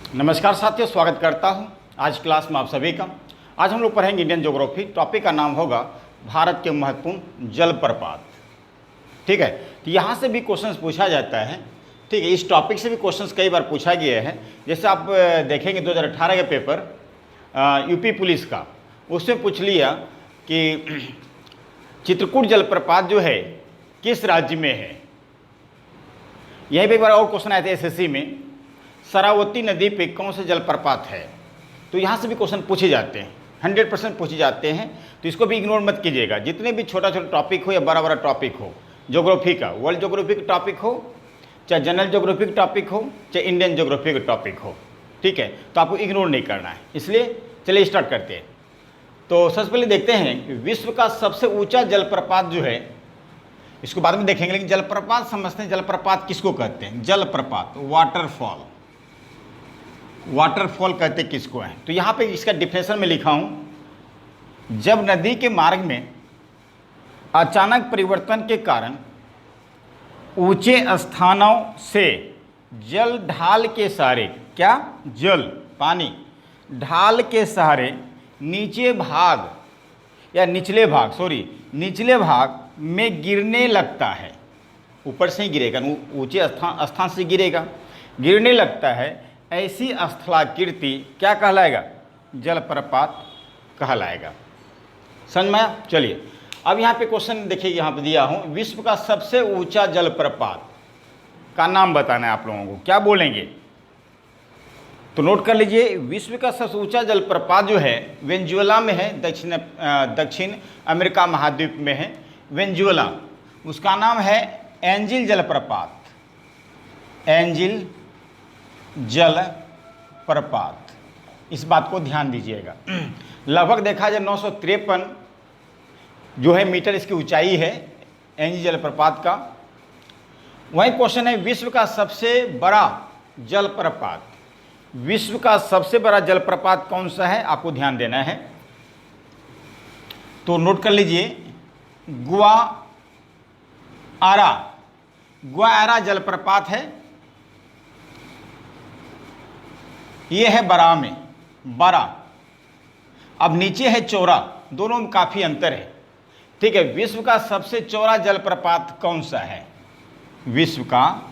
नमस्कार साथियों, स्वागत करता हूं आज क्लास में आप सभी का। आज हम लोग पढ़ेंगे इंडियन ज्योग्राफी। टॉपिक का नाम होगा भारत के महत्वपूर्ण जलप्रपात। ठीक है, तो यहाँ से भी क्वेश्चंस पूछा जाता है। ठीक है, इस टॉपिक से भी क्वेश्चंस कई बार पूछा गया है। जैसे आप देखेंगे 2018 के पेपर यूपी पुलिस का, उसमें पूछ लिया कि चित्रकूट जलप्रपात जो है किस राज्य में है। यहीं पर एक बार और क्वेश्चन आए थे एसएससी में, शरावती नदी पे कौन से जलप्रपात है। तो यहाँ से भी क्वेश्चन पूछे जाते हैं, 100% पूछे जाते हैं। तो इसको भी इग्नोर मत कीजिएगा। जितने भी छोटा छोटा टॉपिक हो या बड़ा बड़ा टॉपिक हो, ज्योग्राफी का, वर्ल्ड ज्योग्राफी का टॉपिक हो, चाहे जनरल ज्योग्राफी का टॉपिक हो, चाहे इंडियन ज्योग्राफी का टॉपिक हो, ठीक है, तो आपको इग्नोर नहीं करना है। इसलिए चलिए स्टार्ट करते हैं। तो सबसे पहले देखते हैं विश्व का सबसे ऊँचा जलप्रपात जो है, इसको बाद में देखेंगे, लेकिन जलप्रपात समझते हैं। जलप्रपात किसको कहते हैं? जलप्रपात, वाटरफॉल। वाटरफॉल कहते किसको है? तो यहाँ पे इसका डिफिनेशन में लिखा हूँ, जब नदी के मार्ग में अचानक परिवर्तन के कारण ऊंचे स्थानों से जल ढाल के सहारे, क्या? जल, पानी ढाल के सहारे नीचे भाग या निचले भाग में गिरने लगता है। ऊपर से ही गिरेगा, ऊंचे स्थान से गिरेगा, गिरने लगता है। ऐसी स्थलाकृति क्या कहलाएगा? जलप्रपात कहलाएगा। समझ में आया? चलिए अब यहाँ पे क्वेश्चन देखिए, यहाँ पे दिया हूँ, विश्व का सबसे ऊंचा जलप्रपात का नाम बताना है आप लोगों को। क्या बोलेंगे? तो नोट कर लीजिए, विश्व का सबसे ऊंचा जलप्रपात जो है वेनेजुएला में है, दक्षिण अमेरिका महाद्वीप में है वेनेजुएला। उसका नाम है एंजिल जलप्रपात। एंजिल जलप्रपात, इस बात को ध्यान दीजिएगा। लगभग देखा जाए 953 जो है मीटर इसकी ऊंचाई है एंजिल जलप्रपात का। वही क्वेश्चन है, विश्व का सबसे बड़ा जलप्रपात। विश्व का सबसे बड़ा जलप्रपात कौन सा है, आपको ध्यान देना है। तो नोट कर लीजिए, गुआरा जलप्रपात है। ये है बरा में, बरा। अब नीचे है चौरा, दोनों में काफी अंतर है। ठीक है, विश्व का सबसे चौड़ा जलप्रपात कौन सा है? विश्व का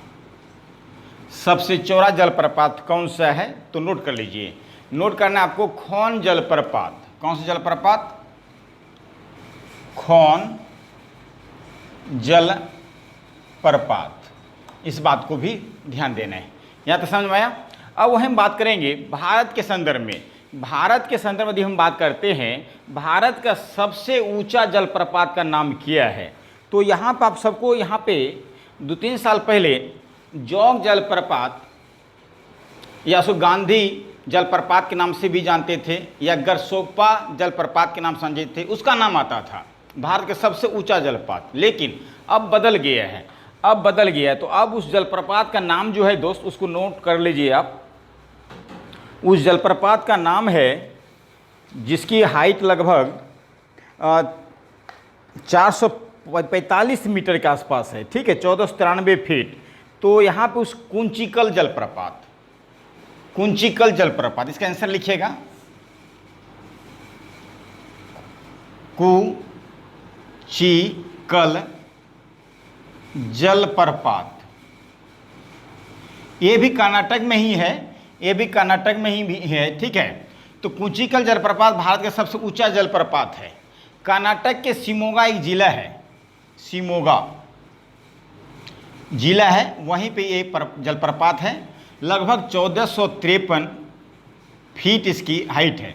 सबसे चौड़ा जलप्रपात कौन सा है? तो नोट कर लीजिए, नोट करना है आपको, खोन जलप्रपात। कौन सा जलप्रपात? खोन जलप्रपात। इस बात को भी ध्यान देना है। यहाँ तो समझ में आया। अब वही हम बात करेंगे भारत के संदर्भ में। भारत के संदर्भ में यदि हम बात करते हैं, भारत का सबसे ऊंचा जलप्रपात का नाम क्या है? तो यहाँ पर आप सबको, यहाँ पे 2-3 साल पहले जोग जलप्रपात या उसको गांधी जलप्रपात के नाम से भी जानते थे, या गरसोप्पा जलप्रपात के नाम समझे थे, उसका नाम आता था भारत का सबसे ऊंचा जलप्रपात। लेकिन अब बदल गया है, तो अब उस जलप्रपात का नाम जो है दोस्त, उसको नोट कर लीजिए आप। उस जलप्रपात का नाम है, जिसकी हाइट लगभग 445 मीटर के आसपास है। ठीक है, 1493 फीट। तो यहाँ पे उस कुंचिकल जलप्रपात, इसका आंसर लिखिएगा, कुंचिकल जलप्रपात। ये भी कर्नाटक में ही है, ठीक है। तो कुंचिकल जलप्रपात भारत का सबसे ऊंचा जलप्रपात है। कर्नाटक के शिमोगा एक जिला है, शिमोगा जिला है, वहीं पे ये जलप्रपात है। लगभग 1453 फीट इसकी हाइट है।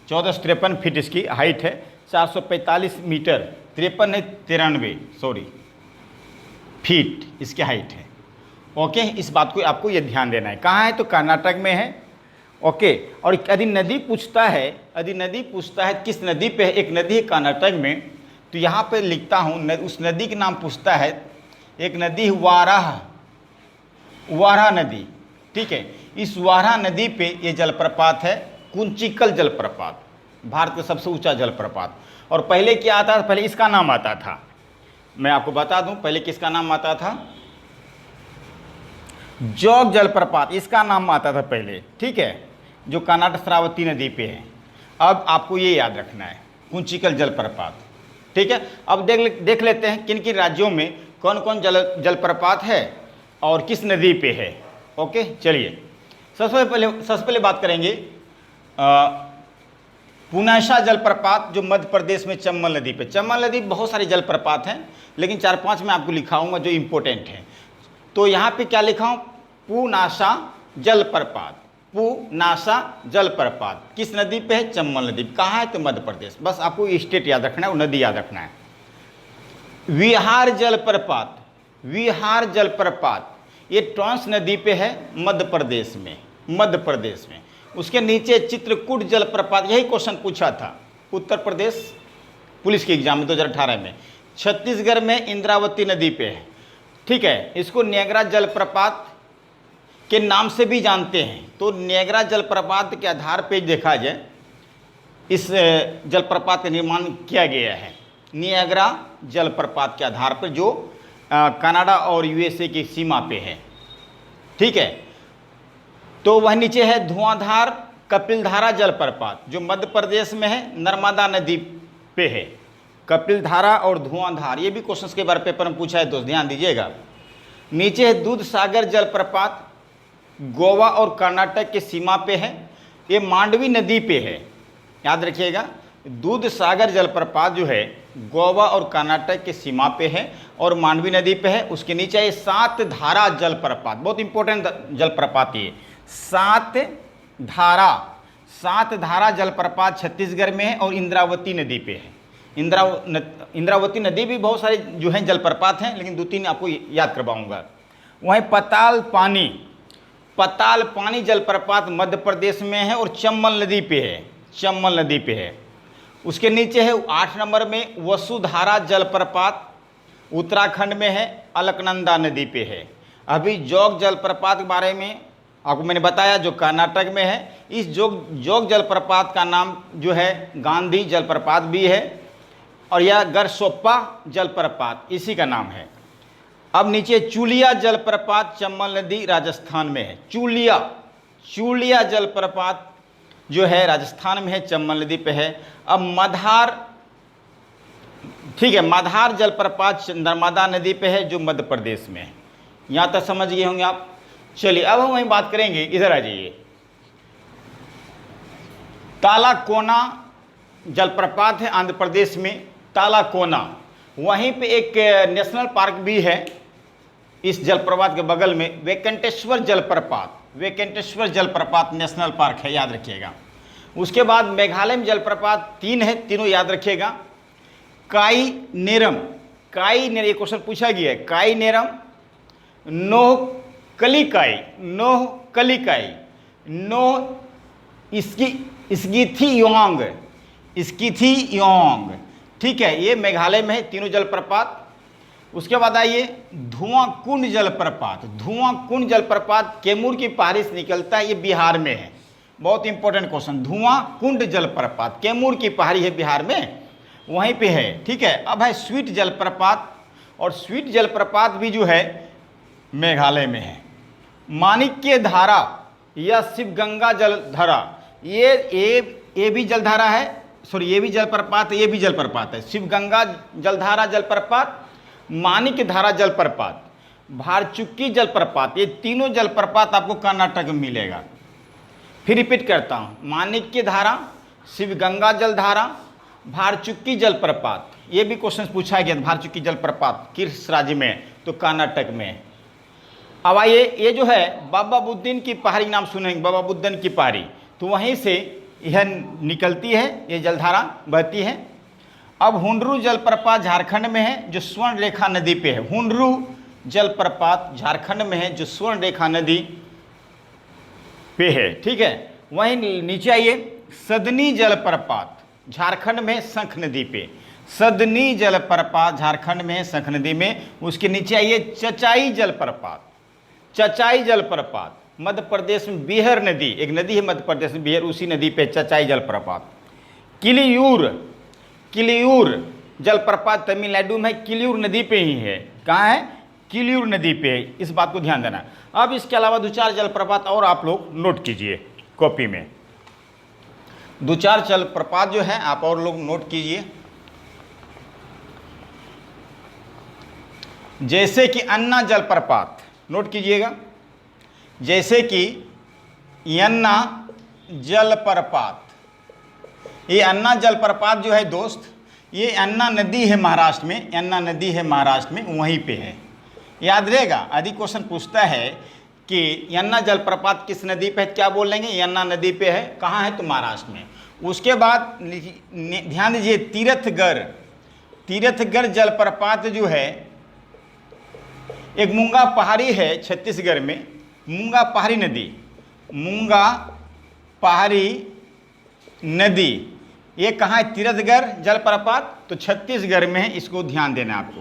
1453 फीट इसकी हाइट है, 445 मीटर, 93 फीट इसकी हाइट है। ओके, इस बात को आपको ये ध्यान देना है। कहाँ है? तो कर्नाटक में है। ओके, और यदि नदी पूछता है किस नदी पे है, एक नदी है कर्नाटक में, तो यहाँ पे लिखता हूँ, उस नदी के नाम पूछता है, एक नदी वाराह नदी। ठीक है, इस वाराह नदी पे ये जलप्रपात है, कुंचिकल जलप्रपात, भारत का सबसे ऊंचा जलप्रपात। और पहले क्या आता था? पहले इसका नाम आता था, मैं आपको बता दूं, पहले किसका नाम आता था? जोग जलप्रपात इसका नाम आता था पहले, ठीक है, जो कर्नाटक श्रावती नदी पे है। अब आपको ये याद रखना है, कुंचिकल जलप्रपात, ठीक है। अब देख लेते हैं किन किन राज्यों में कौन कौन जलप्रपात है और किस नदी पे है। ओके, चलिए सबसे पहले बात करेंगे पुनाशा जलप्रपात, जो मध्य प्रदेश में चंबल नदी पे। चंबल नदी बहुत सारे जलप्रपात हैं, लेकिन 4-5 मैं आपको लिखाऊंगा जो इम्पोर्टेंट है। तो यहाँ पे क्या लिखा हूँ, पुनाशा जलप्रपात। पुनाशा जलप्रपात किस नदी पे है, चंबल नदी। कहाँ है, तो मध्य प्रदेश। बस आपको स्टेट याद रखना है, वो नदी याद रखना है। विहार जलप्रपात, विहार जलप्रपात ये टॉन्स नदी पे है, मध्य प्रदेश में, मध्य प्रदेश में। उसके नीचे चित्रकूट जलप्रपात, यही क्वेश्चन पूछा था उत्तर प्रदेश पुलिस के एग्जाम में 2018 में। छत्तीसगढ़ में इंद्रावती नदी पे है, ठीक है। इसको नियाग्रा जलप्रपात के नाम से भी जानते हैं। तो नियाग्रा जलप्रपात के आधार पर देखा जाए, इस जलप्रपात का निर्माण किया गया है नियाग्रा जलप्रपात के आधार पर, जो कनाडा और यूएसए की सीमा पे है, ठीक है। तो वह नीचे है धुआंधार कपिलधारा जलप्रपात, जो मध्य प्रदेश में है, नर्मदा नदी पे है। कपिलधारा और धुआंधार, ये भी क्वेश्चन के बारे पेपर में पूछा है, दोस्त ध्यान दीजिएगा। नीचे है दूध सागर जलप्रपात, गोवा और कर्नाटक की सीमा पे है, ये मांडवी नदी पे है, याद रखिएगा। दूध सागर जलप्रपात जो है गोवा और कर्नाटक की सीमा पे है और मांडवी नदी पे है। उसके नीचे ये सात धारा जलप्रपात, बहुत इंपॉर्टेंट जलप्रपात ये सात धारा जलप्रपात छत्तीसगढ़ में है और इंद्रावती नदी पे है। इंद्रावती नदी भी बहुत सारे जो हैं जलप्रपात हैं, लेकिन 2-3 आपको याद करवाऊंगा। वहीं पताल पानी जलप्रपात मध्य प्रदेश में है और चंबल नदी पे है, चंबल नदी पे है। उसके नीचे है 8 नंबर में वसुधारा जलप्रपात, उत्तराखंड में है, अलकनंदा नदी पे है। अभी जोग जलप्रपात के बारे में आपको मैंने बताया, जो कर्नाटक में है। इस जोग जलप्रपात का नाम जो है गांधी जलप्रपात भी है, और यह गरसोप्पा जलप्रपात इसी का नाम है। अब नीचे चूलिया जलप्रपात चंबल नदी राजस्थान में है। चूलिया जलप्रपात जो है राजस्थान में है, चंबल नदी पे है। अब मधार, ठीक है, मधार जलप्रपात नर्मदा नदी पे है, जो मध्य प्रदेश में है। यहाँ तक समझ गए होंगे आप। चलिए अब हम वहीं बात करेंगे, इधर आ जाइए। तालाकोना जलप्रपात है आंध्र प्रदेश में, तालाकोना। वहीं पे एक नेशनल पार्क भी है इस जलप्रपात के बगल में, वेंकटेश्वर जलप्रपात नेशनल पार्क है, याद रखिएगा। उसके बाद मेघालय में जलप्रपात 3 है, तीनों याद रखिएगा। काई नेरम, ये क्वेश्चन पूछा गया है। काई नेरम, नोह कलिकाई, स्कीथी योंग, ठीक है, ये मेघालय में है, तीनों जलप्रपात। उसके बाद आइए धुआं कुंड जलप्रपात कैमूर की पहाड़ी से निकलता है, ये बिहार में है। बहुत इंपॉर्टेंट क्वेश्चन, धुआं कुंड जलप्रपात कैमूर की पहाड़ी है, बिहार में, वहीं पे है, ठीक है। अब है स्वीट जलप्रपात, और स्वीट जलप्रपात भी जो है मेघालय में है। माणिक्य धारा या शिवगंगा जलधारा, ये भी जलधारा है, सॉरी ये भी जलप्रपात है, ये भी जलप्रपात है। शिवगंगा जलधारा जलप्रपात, माणिक्य धारा जलप्रपात, भारचुक्की जलप्रपात, ये तीनों जलप्रपात आपको कर्नाटक में मिलेगा। फिर रिपीट करता हूँ, माणिक्य धारा, शिवगंगा जलधारा, भारचुक्की जलप्रपात। ये भी क्वेश्चन पूछा गया, भारचुक्की जलप्रपात किस राज्य में, तो कर्नाटक में। अब आइए, ये जो है बाबा बुद्दीन की पहाड़ी नाम सुनेंगे, बाबा बुद्दन की पहाड़ी, तो वहीं से यह निकलती है, ये जलधारा बहती है। अब हुंडरू जलप्रपात झारखंड में है, जो स्वर्ण रेखा नदी पे है। हुंडरू जलप्रपात झारखंड में है, जो स्वर्ण रेखा नदी पे है, ठीक है। वहीं नीचे आइए, सदनी जलप्रपात झारखंड में, शंख नदी पे। सदनी जलप्रपात झारखंड में, शंख नदी में। उसके नीचे आइए चचाई जलप्रपात मध्य प्रदेश में, बिहर नदी, एक नदी है मध्य प्रदेश में बिहर, उसी नदी पे चचाई जलप्रपात। किलियूर जलप्रपात तमिलनाडु में, किलियूर नदी पे ही है। कहाँ है, किल्यूर नदी पे है, इस बात को ध्यान देना। अब इसके अलावा 2-4 जलप्रपात और आप लोग नोट कीजिए कॉपी में। 2-4 जलप्रपात जो है आप और लोग नोट कीजिए, जैसे कि अन्ना जलप्रपात, नोट कीजिएगा, जैसे कि यन्ना जलप्रपात। ये अन्ना जलप्रपात जो है दोस्त, ये अन्ना नदी है महाराष्ट्र में, यन्ना नदी है महाराष्ट्र में, वहीं पे है, याद रहेगा। आदि क्वेश्चन पूछता है कि यन्ना जलप्रपात किस नदी पे है, क्या बोलेंगे, यन्ना नदी पे है, कहाँ है, तो महाराष्ट्र में। उसके बाद ध्यान दीजिए, तीरथगढ़ जलप्रपात जो है एक मूंगा पहाड़ी है छत्तीसगढ़ में, मूंगा पहाड़ी नदी, ये कहाँ है, तीरथगढ़ जलप्रपात, तो छत्तीसगढ़ में है, इसको ध्यान देना आपको,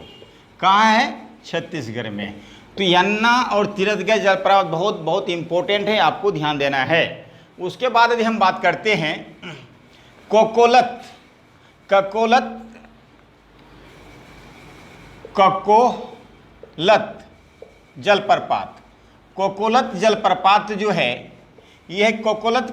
कहाँ है, छत्तीसगढ़ में। तो यन्ना और तीरथगढ़ जलप्रपात बहुत बहुत इंपॉर्टेंट है, आपको ध्यान देना है। उसके बाद यदि हम बात करते हैं ककोलत जलप्रपात। कोकोलत जलप्रपात जो है यह है कोकोलत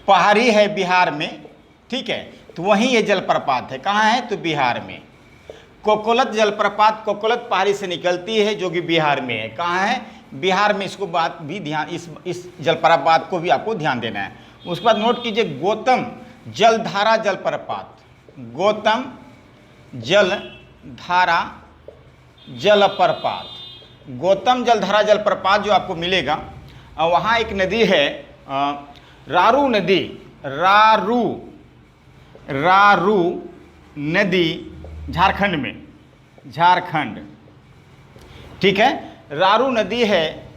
पहाड़ी है बिहार में, ठीक है, तो वहीं ये जलप्रपात है, कहाँ है, तो बिहार में। कोकोलत जलप्रपात कोकोलत पहाड़ी से निकलती है जो कि बिहार में है, कहाँ है, बिहार में। इसको बात भी ध्यान, इस जलप्रपात को भी आपको ध्यान देना है। उसके बाद नोट कीजिए गौतम जलधारा जलप्रपात, गौतम जलधारा जलप्रपात जो आपको मिलेगा, वहाँ एक नदी है रारू नदी, झारखंड, ठीक है, रारू नदी है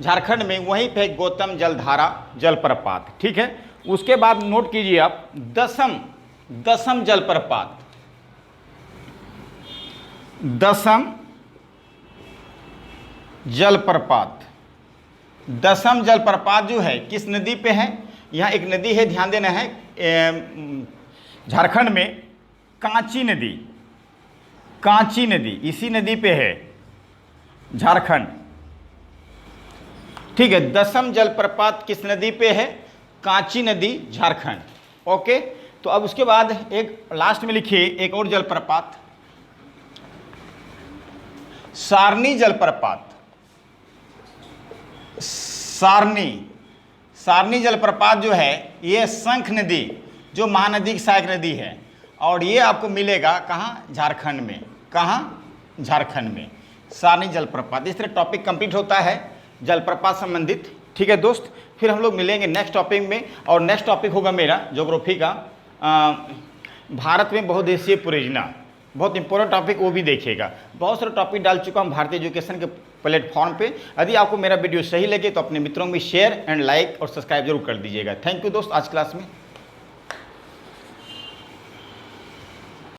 झारखंड में, वहीं पे गौतम जलधारा जलप्रपात, ठीक है। उसके बाद नोट कीजिए आप दसम जलप्रपात, दसम जलप्रपात जो है किस नदी पे है, यहाँ एक नदी है, ध्यान देना है, झारखंड में कांची नदी, इसी नदी पे है झारखंड, ठीक है। दसम जलप्रपात किस नदी पे है, कांची नदी, झारखंड, ओके। तो अब उसके बाद एक लास्ट में लिखिए एक और जलप्रपात, सारनी जलप्रपात जो है ये शंख नदी, जो महानदी की सहायक नदी है, और ये आपको मिलेगा कहाँ, झारखंड में, कहाँ, झारखंड में, सारनी जलप्रपात। इस तरह टॉपिक कंप्लीट होता है जलप्रपात संबंधित, ठीक है दोस्त। फिर हम लोग मिलेंगे नेक्स्ट टॉपिक में, और नेक्स्ट टॉपिक होगा मेरा ज्योग्राफी का, भारत में बहुदेशीय परियोजना, बहुत इंपॉर्टेंट टॉपिक, वो भी देखिएगा। बहुत सारे टॉपिक डाल चुका हूँ भारतीय एजुकेशन के प्लेटफॉर्म पे। यदि आपको मेरा वीडियो सही लगे तो अपने मित्रों में शेयर एंड लाइक और सब्सक्राइब जरूर कर दीजिएगा। थैंक यू दोस्त, आज क्लास में।